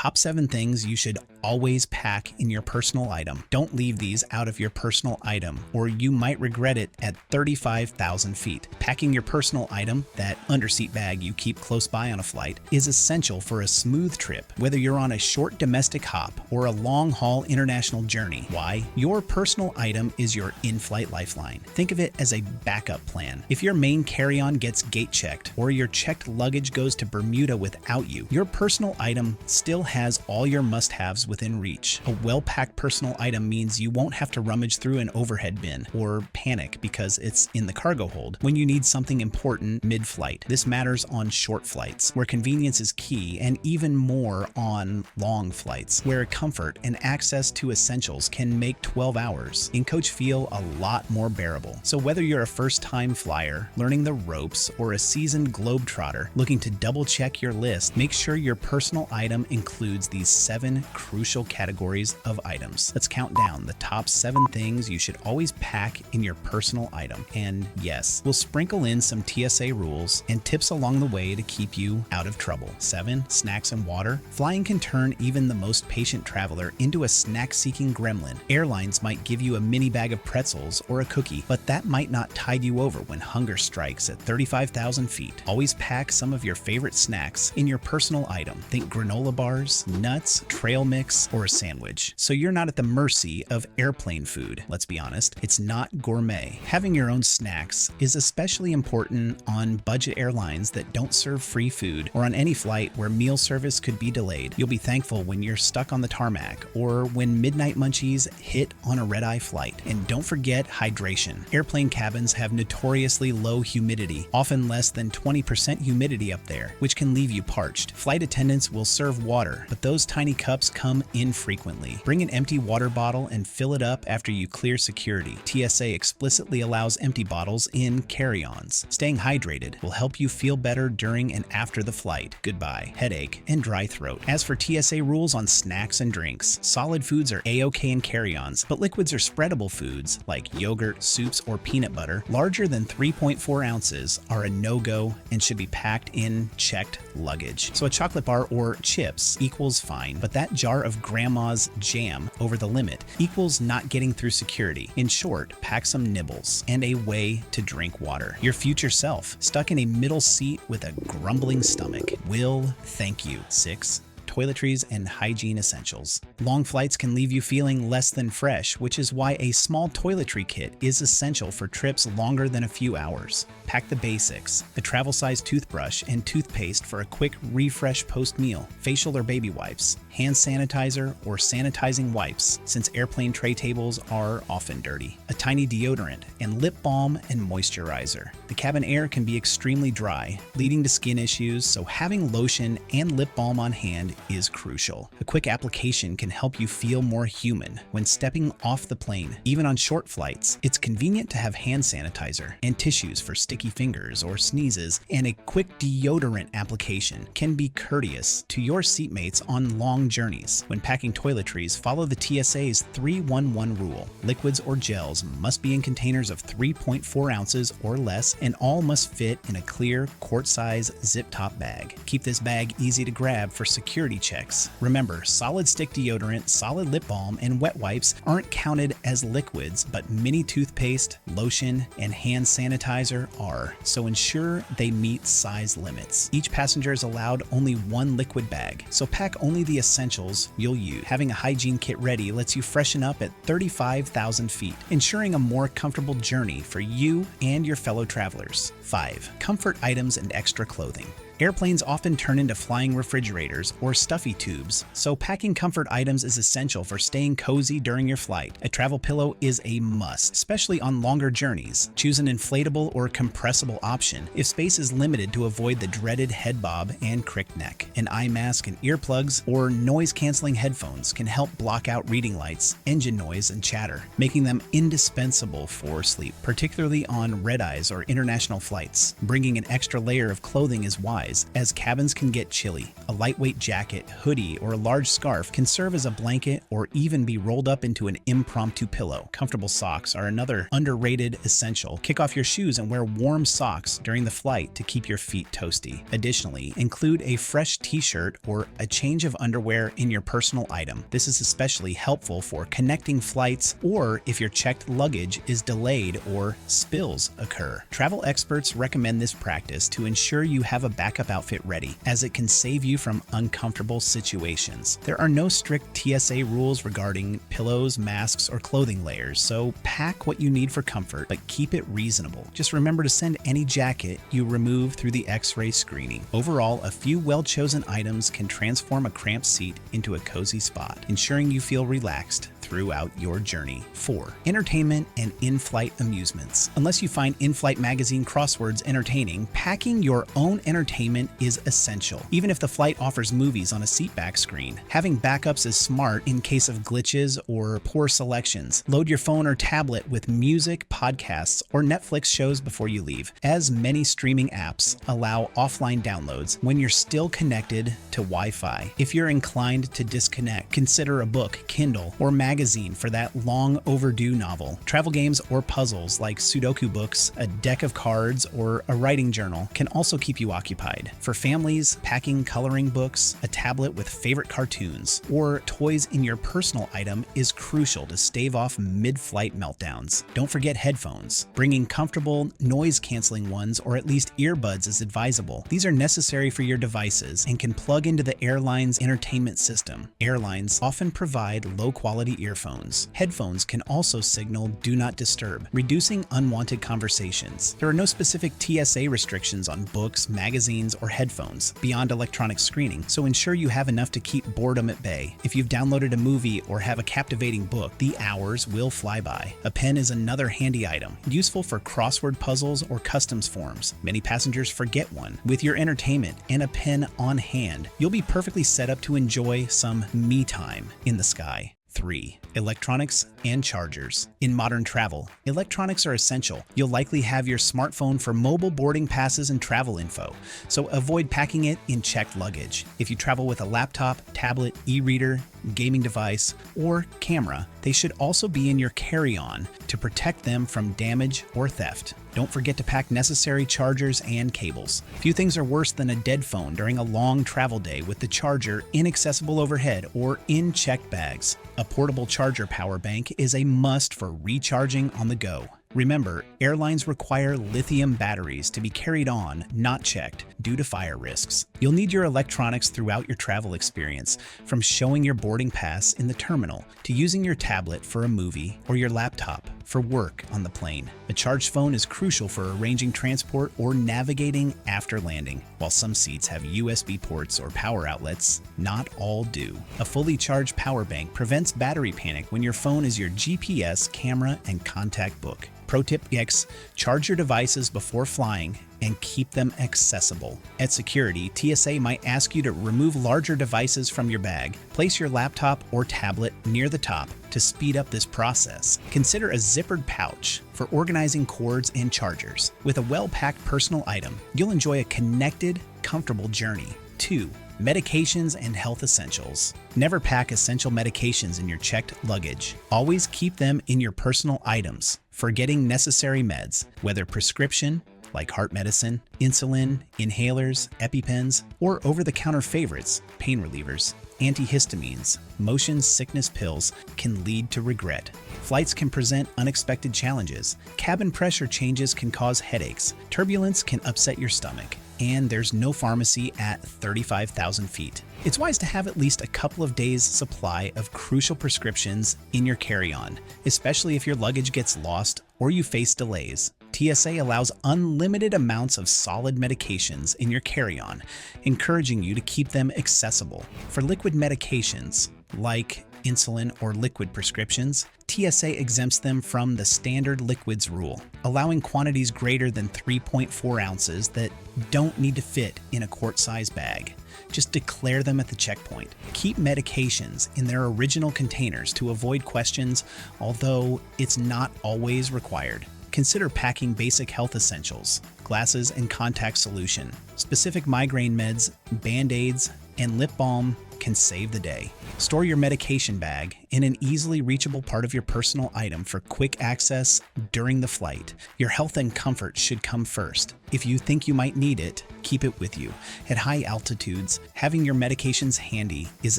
Top 7 things you should always pack in your personal item. Don't leave these out of your personal item, or you might regret it at 35,000 feet. Packing your personal item, that underseat bag you keep close by on a flight, is essential for a smooth trip, whether you're on a short domestic hop or a long-haul international journey. Why? Your personal item is your in-flight lifeline. Think of it as a backup plan. If your main carry-on gets gate checked, or your checked luggage goes to Bermuda without you, your personal item still has all your must-haves within reach. A well-packed personal item means you won't have to rummage through an overhead bin or panic because it's in the cargo hold when you need something important mid-flight. This matters on short flights, where convenience is key, and even more on long flights, where comfort and access to essentials can make 12 hours in coach feel a lot more bearable. So whether you're a first-time flyer, learning the ropes, or a seasoned globetrotter looking to double-check your list, make sure your personal item includes these 7 crucial categories of items. Let's count down the top 7 things you should always pack in your personal item. And yes, we'll sprinkle in some TSA rules and tips along the way to keep you out of trouble. 7. Snacks and water. Flying can turn even the most patient traveler into a snack-seeking gremlin. Airlines might give you a mini bag of pretzels or a cookie, but that might not tide you over when hunger strikes at 35,000 feet. Always pack some of your favorite snacks in your personal item. Think granola bars, nuts, trail mix, or a sandwich. So you're not at the mercy of airplane food. Let's be honest, it's not gourmet. Having your own snacks is especially important on budget airlines that don't serve free food, or on any flight where meal service could be delayed. You'll be thankful when you're stuck on the tarmac, or when midnight munchies hit on a red-eye flight. And don't forget hydration. Airplane cabins have notoriously low humidity, often less than 20% humidity up there, which can leave you parched. Flight attendants will serve water, but those tiny cups come infrequently. Bring an empty water bottle and fill it up after you clear security. TSA explicitly allows empty bottles in carry-ons. Staying hydrated will help you feel better during and after the flight. Goodbye headache and dry throat. As for TSA rules on snacks and drinks, solid foods are A-OK in carry-ons, but liquids or spreadable foods like yogurt, soups, or peanut butter larger than 3.4 ounces are a no-go and should be packed in checked luggage. So a chocolate bar or chips equals fine, but that jar of grandma's jam over the limit equals not getting through security. In short, pack some nibbles and a way to drink water. Your future self, stuck in a middle seat with a grumbling stomach, will thank you. 6. Toiletries and hygiene essentials. Long flights can leave you feeling less than fresh, which is why a small toiletry kit is essential for trips longer than a few hours. Pack the basics: a travel-sized toothbrush and toothpaste for a quick refresh post-meal, facial or baby wipes, hand sanitizer or sanitizing wipes, since airplane tray tables are often dirty, a tiny deodorant, and lip balm and moisturizer. The cabin air can be extremely dry, leading to skin issues, so having lotion and lip balm on hand is crucial. A quick application can help you feel more human when stepping off the plane. Even on short flights, it's convenient to have hand sanitizer and tissues for sticky fingers or sneezes, and a quick deodorant application can be courteous to your seatmates on long journeys. When packing toiletries, follow the TSA's 3-1-1 rule. Liquids or gels must be in containers of 3.4 ounces or less, and all must fit in a clear, quart-size zip-top bag. Keep this bag easy to grab for security checks. Remember, solid stick deodorant, solid lip balm, and wet wipes aren't counted as liquids, but mini toothpaste, lotion, and hand sanitizer are, so ensure they meet size limits. Each passenger is allowed only one liquid bag, so pack only the essentials you'll use. Having a hygiene kit ready lets you freshen up at 35,000 feet, ensuring a more comfortable journey for you and your fellow travelers. 5. Comfort items and extra clothing. Airplanes often turn into flying refrigerators or stuffy tubes, so packing comfort items is essential for staying cozy during your flight. A travel pillow is a must, especially on longer journeys. Choose an inflatable or compressible option if space is limited to avoid the dreaded head bob and crick neck. An eye mask and earplugs or noise-canceling headphones can help block out reading lights, engine noise, and chatter, making them indispensable for sleep, particularly on red-eyes or international flights. Bringing an extra layer of clothing is wise, size, as cabins can get chilly. A lightweight jacket, hoodie, or a large scarf can serve as a blanket or even be rolled up into an impromptu pillow. Comfortable socks are another underrated essential. Kick off your shoes and wear warm socks during the flight to keep your feet toasty. Additionally, include a fresh t-shirt or a change of underwear in your personal item. This is especially helpful for connecting flights or if your checked luggage is delayed or spills occur. Travel experts recommend this practice to ensure you have a backup outfit ready, as it can save you from uncomfortable situations. There are no strict TSA rules regarding pillows, masks, or clothing layers, so pack what you need for comfort, but keep it reasonable. Just remember to send any jacket you remove through the X-ray screening. Overall, a few well-chosen items can transform a cramped seat into a cozy spot, ensuring you feel relaxed throughout your journey. 4. Entertainment and in-flight amusements. Unless you find in-flight magazine crosswords entertaining, packing your own entertainment is essential. Even if the flight offers movies on a seatback screen, having backups is smart in case of glitches or poor selections. Load your phone or tablet with music, podcasts, or Netflix shows before you leave, as many streaming apps allow offline downloads when you're still connected to Wi-Fi. If you're inclined to disconnect, consider a book, Kindle, or magazine for that long overdue novel. Travel games or puzzles like Sudoku books, a deck of cards, or a writing journal can also keep you occupied. For families, packing coloring books, a tablet with favorite cartoons, or toys in your personal item is crucial to stave off mid-flight meltdowns. Don't forget headphones. Bringing comfortable, noise-canceling ones or at least earbuds is advisable. These are necessary for your devices and can plug into the airline's entertainment system. Airlines often provide low-quality earphones. Headphones can also signal do not disturb, reducing unwanted conversations. There are no specific TSA restrictions on books, magazines, or headphones beyond electronic screening, so ensure you have enough to keep boredom at bay. If you've downloaded a movie or have a captivating book, the hours will fly by. A pen is another handy item, useful for crossword puzzles or customs forms. Many passengers forget one. With your entertainment and a pen on hand, you'll be perfectly set up to enjoy some me time in the sky. 3. Electronics and chargers. In modern travel, electronics are essential. You'll likely have your smartphone for mobile boarding passes and travel info, so avoid packing it in checked luggage. If you travel with a laptop, tablet, e-reader, gaming device, or camera, they should also be in your carry-on to protect them from damage or theft. Don't forget to pack necessary chargers and cables. Few things are worse than a dead phone during a long travel day with the charger inaccessible overhead or in checked bags. A portable charger power bank is a must for recharging on the go. Remember, airlines require lithium batteries to be carried on, not checked, due to fire risks. You'll need your electronics throughout your travel experience, from showing your boarding pass in the terminal to using your tablet for a movie or your laptop for work on the plane. A charged phone is crucial for arranging transport or navigating after landing. While some seats have USB ports or power outlets, not all do. A fully charged power bank prevents battery panic when your phone is your GPS, camera, and contact book. Pro tip X, charge your devices before flying and keep them accessible. At security, TSA might ask you to remove larger devices from your bag. Place your laptop or tablet near the top to speed up this process. Consider a zippered pouch for organizing cords and chargers. With a well-packed personal item, you'll enjoy a connected, comfortable journey. 2. Medications and health essentials. Never pack essential medications in your checked luggage. Always keep them in your personal items. Forgetting necessary meds, whether prescription, like heart medicine, insulin, inhalers, EpiPens, or over-the-counter favorites, pain relievers, antihistamines, motion sickness pills, can lead to regret. Flights can present unexpected challenges. Cabin pressure changes can cause headaches. Turbulence can upset your stomach. And there's no pharmacy at 35,000 feet. It's wise to have at least a couple of days' supply of crucial prescriptions in your carry-on, especially if your luggage gets lost or you face delays. TSA allows unlimited amounts of solid medications in your carry-on, encouraging you to keep them accessible. For liquid medications, like insulin or liquid prescriptions, TSA exempts them from the standard liquids rule, allowing quantities greater than 3.4 ounces that don't need to fit in a quart-sized bag. Just declare them at the checkpoint. Keep medications in their original containers to avoid questions, although it's not always required. Consider packing basic health essentials, glasses and contact solution. Specific migraine meds, Band-Aids, and lip balm can save the day. Store your medication bag in an easily reachable part of your personal item for quick access during the flight. Your health and comfort should come first. If you think you might need it, keep it with you. At high altitudes, having your medications handy is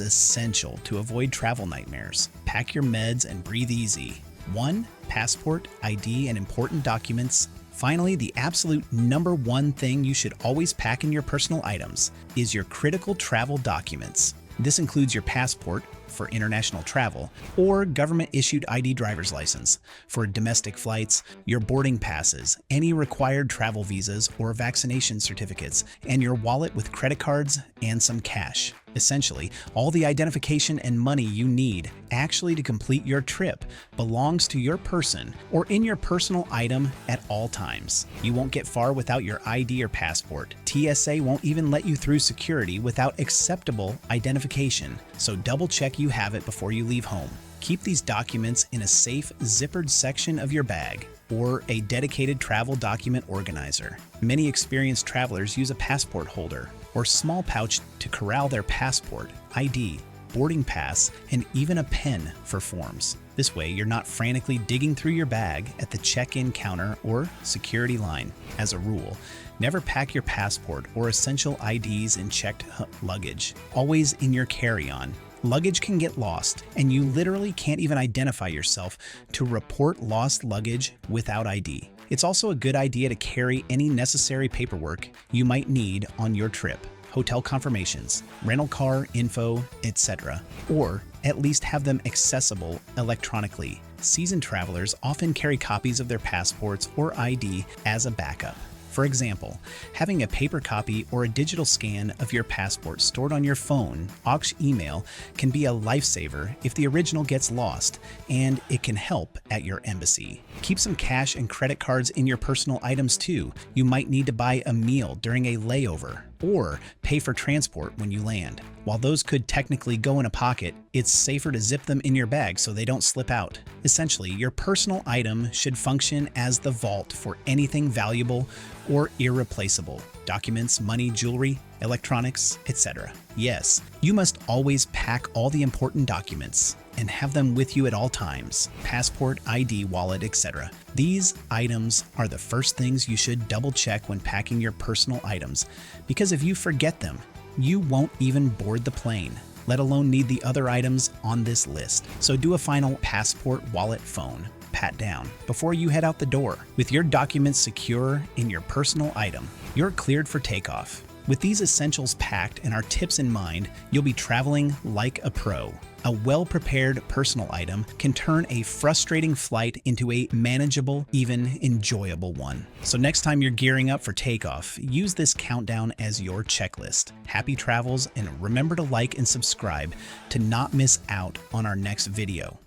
essential to avoid travel nightmares. Pack your meds and breathe easy. 1. Passport, ID, and important documents. Finally, the absolute number one thing you should always pack in your personal items is your critical travel documents. This includes your passport for international travel or government-issued ID driver's license. For domestic flights, your boarding passes, any required travel visas or vaccination certificates, and your wallet with credit cards and some cash. Essentially, all the identification and money you need actually to complete your trip belongs to your person or in your personal item at all times. You won't get far without your ID or passport. TSA won't even let you through security without acceptable identification, so double check you have it before you leave home. Keep these documents in a safe, zippered section of your bag or a dedicated travel document organizer. Many experienced travelers use a passport holder or small pouch to corral their passport, ID, boarding pass, and even a pen for forms. This way, you're not frantically digging through your bag at the check-in counter or security line. As a rule, never pack your passport or essential IDs in checked luggage, always in your carry-on. Luggage can get lost, and you literally can't even identify yourself to report lost luggage without ID. It's also a good idea to carry any necessary paperwork you might need on your trip, hotel confirmations, rental car info, etc., or at least have them accessible electronically. Seasoned travelers often carry copies of their passports or ID as a backup. For example, having a paper copy or a digital scan of your passport stored on your phone, aux email, can be a lifesaver if the original gets lost, and it can help at your embassy. Keep some cash and credit cards in your personal items too. You might need to buy a meal during a layover or pay for transport when you land. While those could technically go in a pocket, it's safer to zip them in your bag so they don't slip out. Essentially, your personal item should function as the vault for anything valuable or irreplaceable. Documents, money, jewelry, electronics, etc. Yes, you must always pack all the important documents and have them with you at all times. Passport, ID, wallet, etc. These items are the first things you should double check when packing your personal items, because if you forget them, you won't even board the plane, let alone need the other items on this list. So do a final passport, wallet, phone pat down before you head out the door. With your documents secure in your personal item, you're cleared for takeoff. With these essentials packed and our tips in mind, you'll be traveling like a pro. A well-prepared personal item can turn a frustrating flight into a manageable, even enjoyable one. So next time you're gearing up for takeoff, use this countdown as your checklist. Happy travels, and remember to like and subscribe to not miss out on our next video.